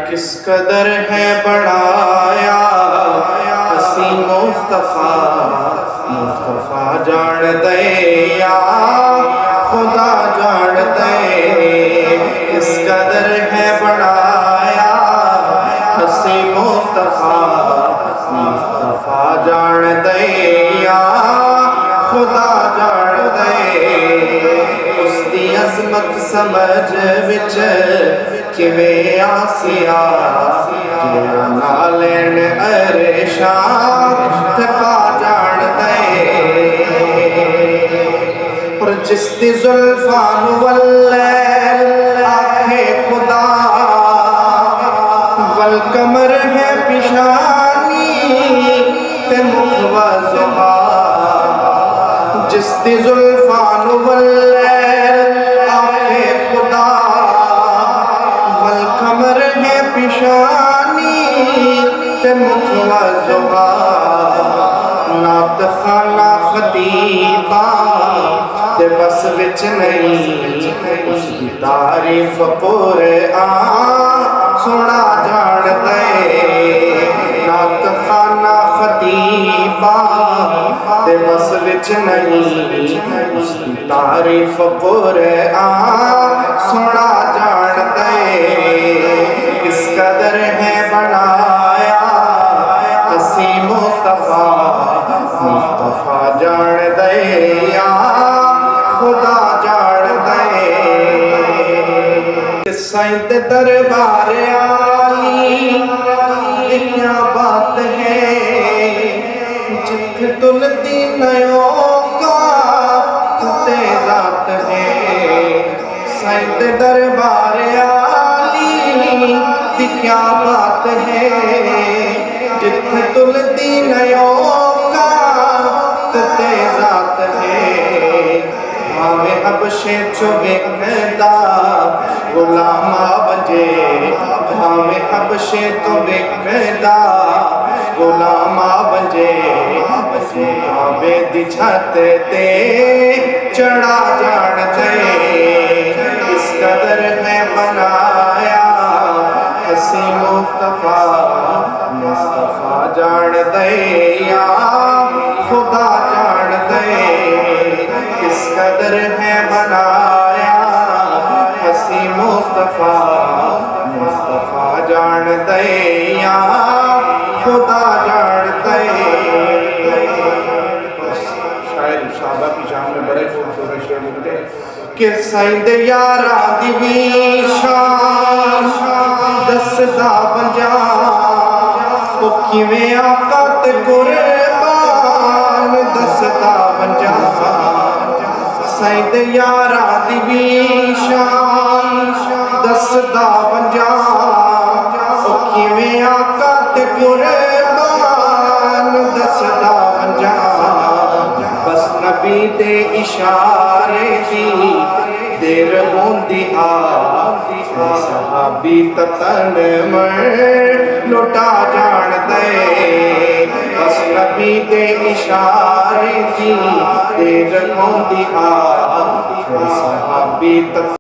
کس قدر ہے بڑایا اسی مصطفیٰ جان دیا خدا جان دے کس قدر ہے بڑایا اسی مصطفیٰ جان دیا خدا جان دے اس دی عظمت سمجھ وچ کیویں آسیا جڑا نالین عرشاں تھکا جان دے پر جس دی زلفاں نوں واللیل آکھے خدا والقمر ہے پیشانی تے مکھ وضحا جس دی زلفاں نوں واللیل آکھے خدا والقمر ہے پیشانی تے مکھ وضحا نعت خانہ خطیبہ تے بس وچ نہیں اس دی تعریف قرآن سنا جان دے نعت خانہ خطیبہ تے بس وچ نہیں اس دی تعریف قرآن سنا جان دے کس قدر ہے بنایا اسی مصطفیٰ جان دیا خدا جان دے سائند دربار عالی کیا بات ہے جتھ تلتی نیوں کا تے ذات ہے سائند دربار عالی کیا بات ہے جتھ تلتی نیوں کا تے ذات ہے ہمیں حبشے چو ویکھدا غلام بنجے ہمیں حبشے تو ویکھدا غلام بنجے کعبے دی چھت تے چڑھا جان دے اس قدر ہے بنایا اسی مصطفیٰ جان دیا خدا جان دے کس قدر ہے بنایا اسی مصطفیٰ جان دیا خدا جان دے شاعر صحابہ کی شان میں بڑے خوبصورت شعر لکھتے ہیں کہ سائند یارا دی وی شان دسدا بنجا او کیویں آقا تے قربان دسدا بنجا سائند یارا دی وی شان دسدا بنجا او کیویں آقا تے قربان دسدا بنجا بس نبی دے اشارے دی دیر ہوندی صحابی تتن مر لٹا جان دے بس نبی دے اشارے دی دیر ہوندی صحابی تتن